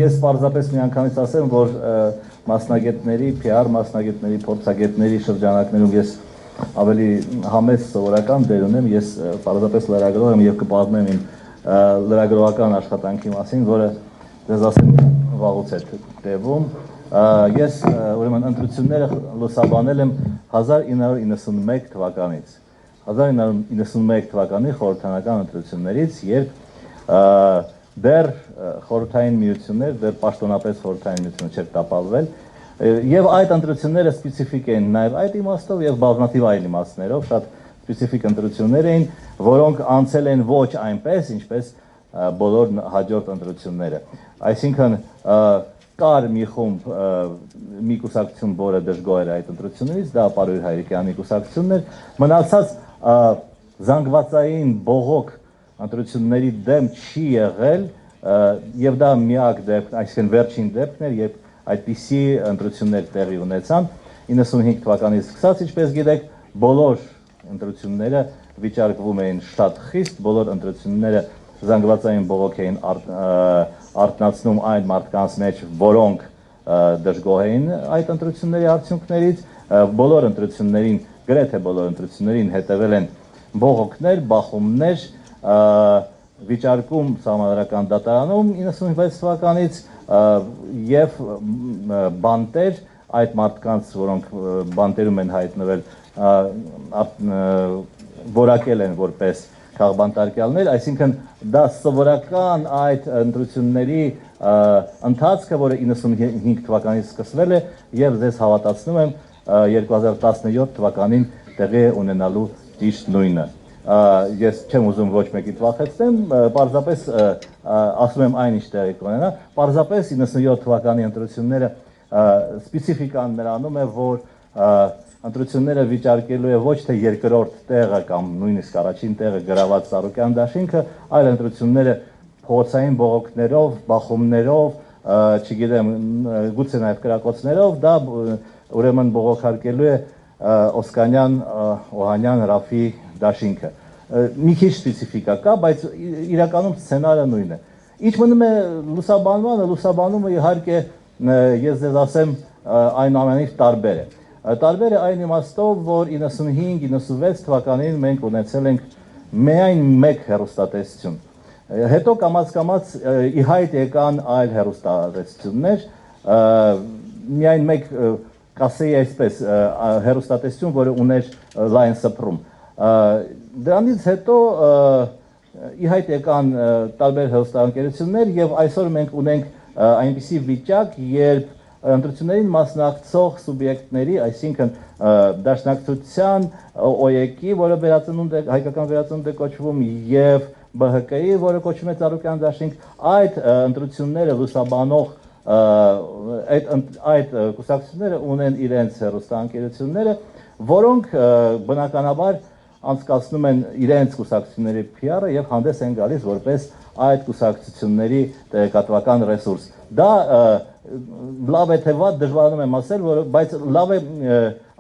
Ես պարզապես մի անգամից ասեմ, որ մասնագետների, PR մասնագետների, փորձագետների շրջանակներում ես ավելի համեստ սովորական դեր ունեմ, ես պարզապես լրագրող եմ եւ կպատմեմ իմ լրագրողական աշխատանքի մասին, որը դες ասեմ վաղուց է տևում։ Ես ուրեմն ընտրությունները լուսաբանել եմ 1991 թվականից։ 1991 թվականի խորհրդանական ընտրություններից, երբ դեռ խորհրդային միություններ, դեռ պաշտոնապես խորհրդային միությունը չէր տապալվել, եւ այդ ընտրությունները սպეციფիկ են նաեւ այդ իմաստով եւ բազմաթիվ այլ իմաստներով, շատ սպეციფիկ ընտրություններ էին, որոնք անցել են ոչ այնպես, ինչպես բոլոր հաջորդ ընտրությունները։ Այսինքն կար մի խումբ մի կուսակցություն, որը դժգոհ էր այդ ընտրություններից, դա Պարույր Հայրիկյանի կուսակցությունն էր, մնացած զանգվածային բողոք ընտրությունների դեմ չի եղել եւ դա միակ դեպքն, այսինքն վերջին դեպքն էր, երբ այդպիսի ընտրություններ տեղի ունեցան 95 թվականից սկսած, ինչպես գիտեք, բոլոր ընտրությունները վիճարկվում էին շատ խիստ, բոլոր ընտրությունները զանգվածային բողոք էին արտնացնում այն մարդկանց մեջ, որոնք դժգոհ էին այդ ընտրությունների արդյունքներից, բոլոր ընտրություններին, գրեթե բոլոր ընտրություններին հետևել են բողոքներ, բախումներ, վիճարկում Սահմանադրական դատարանում 96 թվականից եւ բանտեր այդ մարդկանց, որոնք բանտերում են հայտնվել, որակել են որպես քաղբանտարկյալներ, այսինքն դա սովորական այդ ընտրությունների ընթացքը, որը 95 թվականից սկսվել է եւ ձեզ հավատացնում եմ 2017 թվականին տեղի ունենալու ճիշտ նույնը։ Ես չեմ ուզում ոչ մեկի վախեցնեմ, պարզապես ասում եմ այն ինչ տեղի կունենա, պարզապես 97 թվականի ընտրությունները սպეციფիկան նրանում է, որ ընտրությունները վիճարկելու է ոչ թե երկրորդ տեղը կամ նույնիսկ առաջին տեղը գրաված Սարոկյան դաշինքը, այլ ընտրությունները փողոցային բողոքներով, բախումներով, չգիտեմ, գուցե նաև կրակոցներով, դա ուրեմն բողոքարկելու է Օսկանյան, Օհանյան, Ռաֆի դաշինքը։ Մի քիչ սպეციფիկա կա, բայց իրականում սցենարը նույնն է։ Ինչ մնում է լուսաբանմանը, լուսաբանումը իհարկե ես ձեզ ասեմ այնուամենայնիվ տարբեր է։ Տարբեր է այն իմաստով, որ 95-96 թվականին մենք ունեցել ենք միայն մեկ հեռուստատեսություն։ Հետո կամաց-կամաց ի հայտ եկան այլ հեռուստատեսություններ, միայն մեկ կասեի այսպես հեռուստատեսություն, որը ուներ լայն սփռում։ Դրանից հետո ի հայտ եկան տարբեր հեռուստաընկերություններ եւ այսօր մենք ունենք այնպիսի վիճակ, երբ ընտրություններին մասնակցող սուբյեկտների, այսինքն Դաշնակցության, ՕԵԿ-ի, որը հայկական վերածնունդ է կոչվում, եւ ԲՀԿ-ի, որը կոչվում է Սարոկյան դաշինք, այդ ընտրությունները լուսաբանող այդ կուսակցությունները ունեն իրենց հեռուստաընկերությունները, որոնք բնականաբար անցկացնում են իրենց կուսակցությունների PR-ը եւ հանդես են գալիս որպես այդ կուսակցությունների տեղեկատվական ռեսուրս։ Դա լավ է թե վատ, դժվարանում եմ ասել, բայց լավ է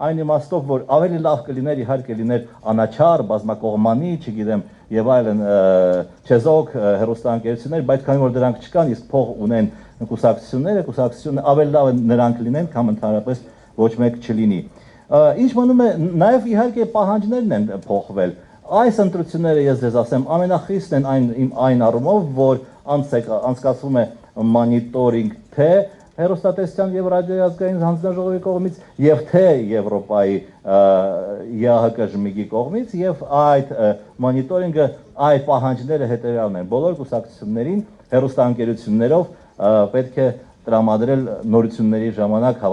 այն իմաստով, որ ավելի լավ կլիներ իհարկե լիներ անաչառ, բազմակողմանի, չգիտեմ, եւ այլն չեզոք հեռուստաընկերություններ, բայց քանի որ դրանք չկան, իսկ փող ունեն կուսակցությունները ավելի լավ է նրանք լինեն, քան ընդհանրապես ոչ մեկ չլինի։ Ինչ մնում է, նաեւ իհարկե պահանջներն են փոխվել։ Այս ընտրությունները ես ձեզ ասեմ, ամենախիստն են այն առումով, որ անցկացվում է մոնիտորինգ թե հեռուստատեսության եւ ռադիոյի ազգային հանձնաժողովի կողմից եւ թե Եվրոպայի ԵԱՀԿ ժմիգի կողմից եւ այդ մոնիտորինգը այդ պահանջները հետեւյալն են բոլոր կուսակցություններին հեռուստաընկերություններով պետք է տրամադրել նորությունների ժամանակ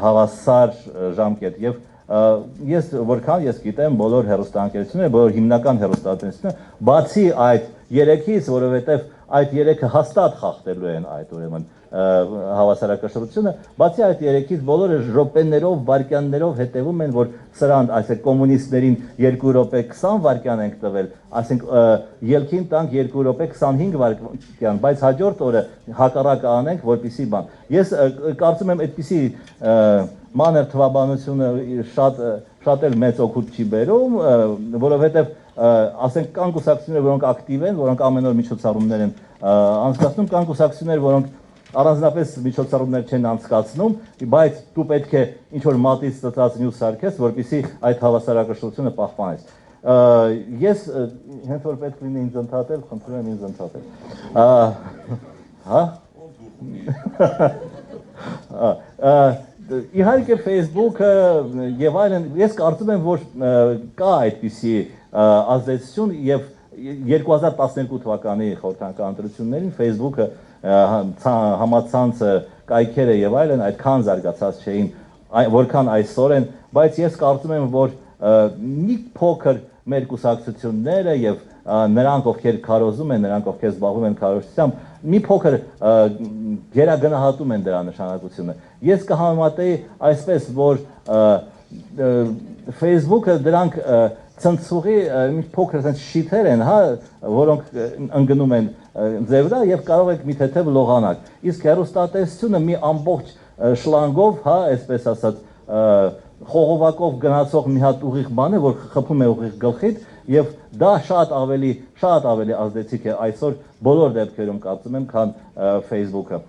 հավասար ժամկետ եւ ես որքան ես գիտեմ բոլոր հեռուստաընկերությունները, բոլոր հիմնական հեռուստաընկերությունները, բացի այդ երեքից, որովհետև այդ երեքը հաստատ խախտելու են այդ ուրեմն հավասարակշռությունը, բացի այդ երեքից բոլորը րոպեներով, վայրկյաններով հետևում են, որ սրանց, այսինքն կոմունիստներին 2 րոպե 20 վայրկյան ենք տվել, այսինքն ելքին տանք 2 րոպե 25 վայրկյան, բայց հաջորդ օրը հակառակը անենք, որպեսզի բան։ Ես կարծում եմ այդպիսի մանր թվաբանությունը շատ էլ մեծ օգուտ չի բերում, որովհետև ասենք կան կուսակցություններ, որոնք ակտիվ են, որոնք ամեն օր միջոցառումներ են անցկացնում, կան կուսակցություններ, որոնք առանձնապես միջոցառումներ չեն անցկացնում, բայց դու պետք է ինչ-որ մատից ծծած նյութ սարքես, որպեսզի այդ հավասարակշռությունը պահպանես։ Ես հենց որ պետք լինի ինձ ընդհատել, խնդրում եմ ինձ ընդհատել։ Իհարկե Facebook-ը եւ այլն, ես կարծում եմ, որ կա այդպիսի ազդեցություն եւ 2012 թվականի խորհրդական ընտրություններին Facebook-ը համացանցը, կայքերը եւ այլն այդքան զարգացած չէին, որքան այսօր են, բայց ես կարծում եմ, որ մի փոքր մեր կուսակցությունները եւ նրանք, ովքեր քարոզում են, նրանք, ովքեր զբաղվում են քարոզությամբ, մի փոքր գերագնահատում են դրա նշանակությունը։ Ես կհամեմատեի այսպես, որ Facebook-ը դրանք ցնցուղի մի փոքր այնպես շիթեր են, հա, որոնք ընկնում են ձեր վրա եւ կարող եք մի թեթև լողանալ։ Իսկ հեռուստատեսությունը մի ամբողջ շլանգով, հա, այսպես ասած, խողովակով գնացող մի հատ ուղիղ բան է, որ խփում է ուղիղ գլխիդ եւ դա շատ ավելի ազդեցիկ է այսօր բոլոր դեպքերում կարծում եմ, քան Facebook-ը։